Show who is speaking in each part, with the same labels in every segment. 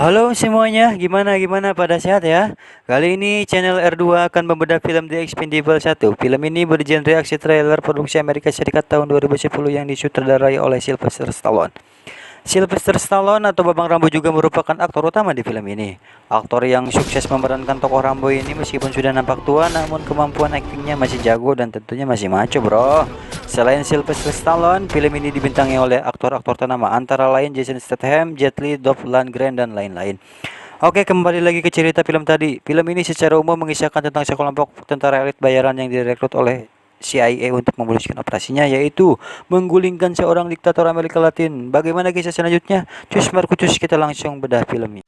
Speaker 1: Halo semuanya, gimana pada sehat ya? Kali ini channel R2 akan membedah film The Expendables 1. Film ini bergenre aksi trailer produksi Amerika Serikat tahun 2010 yang disutradarai oleh Sylvester Stallone. Sylvester Stallone atau Babang Rambo juga merupakan aktor utama di film ini. Aktor yang sukses memerankan tokoh Rambo ini meskipun sudah nampak tua, namun kemampuan aktingnya masih jago dan tentunya masih maco bro. Selain Sylvester Stallone, film ini dibintangi oleh aktor-aktor ternama antara lain Jason Statham, Jet Li, Dolph Lundgren, dan lain-lain. Oke, kembali lagi ke cerita film tadi. Film ini secara umum mengisahkan tentang sekelompok tentara elit bayaran yang direkrut oleh CIA untuk memuluskan operasinya, yaitu menggulingkan seorang diktator Amerika Latin. Bagaimana kisah selanjutnya? Cus Markucus, kita langsung bedah filmnya.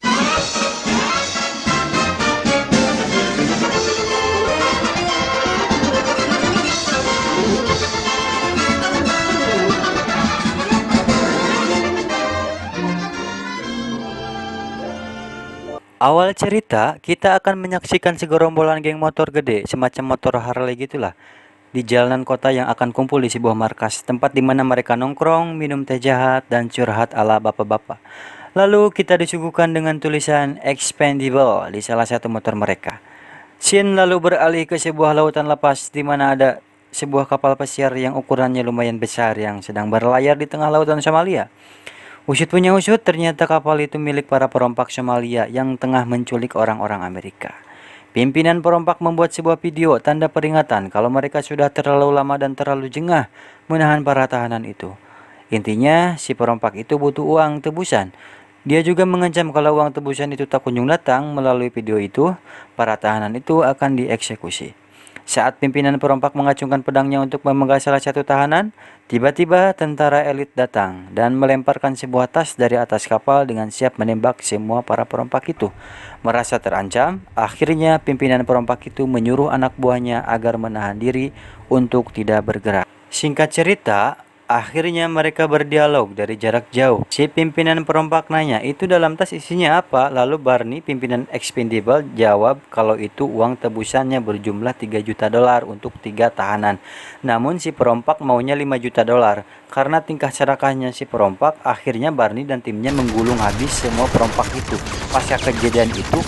Speaker 1: Awal cerita, kita akan menyaksikan segerombolan geng motor gede, semacam motor Harley gitulah, di jalanan kota yang akan kumpul di sebuah markas, tempat di mana mereka nongkrong, minum teh jahat, dan curhat ala bapak-bapak. Lalu kita disuguhkan dengan tulisan expendable di salah satu motor mereka. Scene lalu beralih ke sebuah lautan lepas di mana ada sebuah kapal pesiar yang ukurannya lumayan besar yang sedang berlayar di tengah lautan Somalia. Usut punya usut, ternyata kapal itu milik para perompak Somalia yang tengah menculik orang-orang Amerika. Pimpinan perompak membuat sebuah video tanda peringatan kalau mereka sudah terlalu lama dan terlalu jengah menahan para tahanan itu. Intinya, si perompak itu butuh uang tebusan. Dia juga mengancam kalau uang tebusan itu tak kunjung datang. Melalui video itu, para tahanan itu akan dieksekusi. Saat pimpinan perompak mengacungkan pedangnya untuk memenggal salah satu tahanan, tiba-tiba tentara elit datang dan melemparkan sebuah tas dari atas kapal dengan siap menembak semua para perompak itu. Merasa terancam, akhirnya pimpinan perompak itu menyuruh anak buahnya agar menahan diri untuk tidak bergerak. Singkat cerita, akhirnya mereka berdialog dari jarak jauh. Si pimpinan perompak nanya, itu dalam tas isinya apa? Lalu Barney, pimpinan expendable, jawab kalau itu uang tebusannya berjumlah 3 juta dolar untuk 3 tahanan. Namun si perompak maunya 5 juta dolar. Karena tingkah serakahnya si perompak, akhirnya Barney dan timnya menggulung habis semua perompak itu. Pasca kejadian itu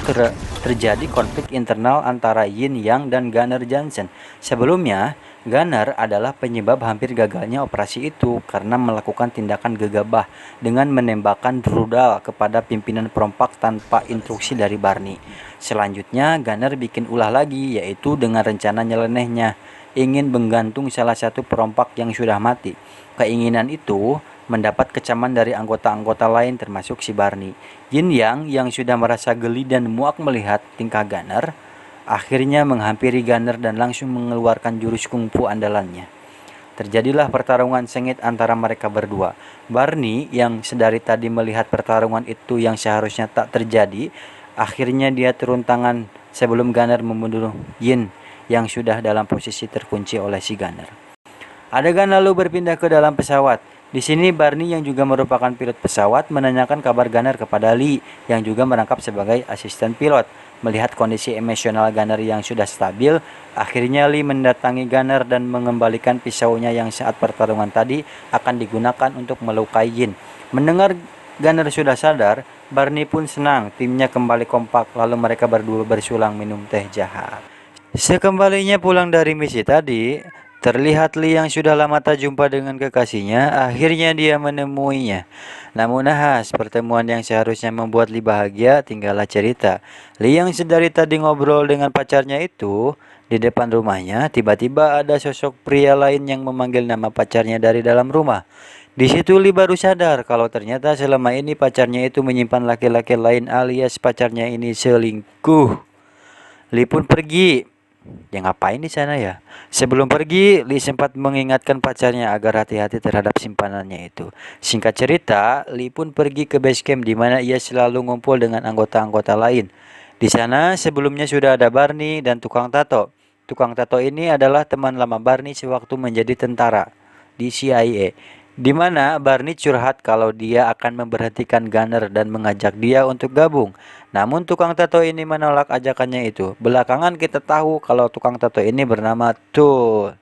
Speaker 1: terjadi konflik internal antara Yin Yang dan Gunnar Johnson. Sebelumnya, Gunnar adalah penyebab hampir gagalnya operasi itu karena melakukan tindakan gegabah dengan menembakkan rudal kepada pimpinan perompak tanpa instruksi dari Barney. Selanjutnya, Gunnar bikin ulah lagi, yaitu dengan rencana nyelenehnya, ingin menggantung salah satu perompak yang sudah mati. Keinginan itu mendapat kecaman dari anggota-anggota lain termasuk si Barney. Yin Yang yang sudah merasa geli dan muak melihat tingkah Gunnar, akhirnya menghampiri Gunnar dan langsung mengeluarkan jurus kungfu andalannya. Terjadilah pertarungan sengit antara mereka berdua. Barney yang sedari tadi melihat pertarungan itu yang seharusnya tak terjadi, akhirnya dia turun tangan sebelum Gunnar membunuh Yin yang sudah dalam posisi terkunci oleh si Gunnar. Adegan lalu berpindah ke dalam pesawat. Di sini Barney yang juga merupakan pilot pesawat menanyakan kabar Gunnar kepada Lee yang juga merangkap sebagai asisten pilot. Melihat kondisi emosional Gunnar yang sudah stabil, akhirnya Lee mendatangi Gunnar dan mengembalikan pisaunya yang saat pertarungan tadi akan digunakan untuk melukai Yin. Mendengar Gunnar sudah sadar, Barney pun senang. Timnya kembali kompak, lalu mereka berdua bersulang minum teh jahat. Sekembalinya pulang dari misi tadi, terlihat Lee yang sudah lama tak jumpa dengan kekasihnya, akhirnya dia menemuinya. Namun nahas, pertemuan yang seharusnya membuat Lee bahagia tinggallah cerita. Lee yang sedari tadi ngobrol dengan pacarnya itu, di depan rumahnya, tiba-tiba ada sosok pria lain yang memanggil nama pacarnya dari dalam rumah. Di situ Lee baru sadar kalau ternyata selama ini pacarnya itu menyimpan laki-laki lain alias pacarnya ini selingkuh. Lee pun pergi. Ya ngapain di sana ya? Sebelum pergi, Lee sempat mengingatkan pacarnya agar hati-hati terhadap simpanannya itu. Singkat cerita, Lee pun pergi ke base camp di mana ia selalu ngumpul dengan anggota-anggota lain. Di sana sebelumnya sudah ada Barney dan tukang tato. Tukang tato ini adalah teman lama Barney sewaktu menjadi tentara di CIA. Di mana Barney curhat kalau dia akan memberhentikan Gunner dan mengajak dia untuk gabung. Namun tukang tato ini menolak ajakannya itu. Belakangan kita tahu kalau tukang tato ini bernama Tool.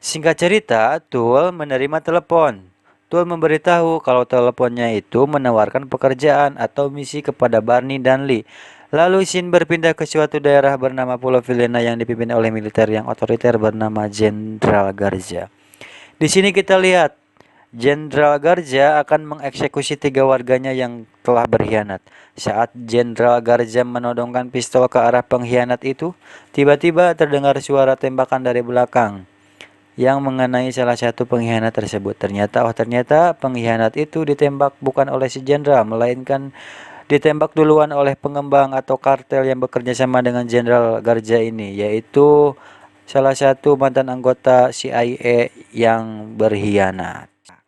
Speaker 1: Singkat cerita, Tool menerima telepon. Tul memberitahu kalau teleponnya itu menawarkan pekerjaan atau misi kepada Barney dan Lee. Lalu Shin berpindah ke suatu daerah bernama Pulau Vilena yang dipimpin oleh militer yang otoriter bernama Jenderal Garza. Di sini kita lihat Jenderal Garza akan mengeksekusi 3 warganya yang telah berkhianat. Saat Jenderal Garza menodongkan pistol ke arah pengkhianat itu, tiba-tiba terdengar suara tembakan dari belakang yang mengenai salah satu pengkhianat tersebut. Ternyata pengkhianat itu ditembak bukan oleh si jenderal, melainkan ditembak duluan oleh pengembang atau kartel yang bekerja sama dengan Jenderal Garza ini, yaitu salah satu mantan anggota CIA yang berkhianat.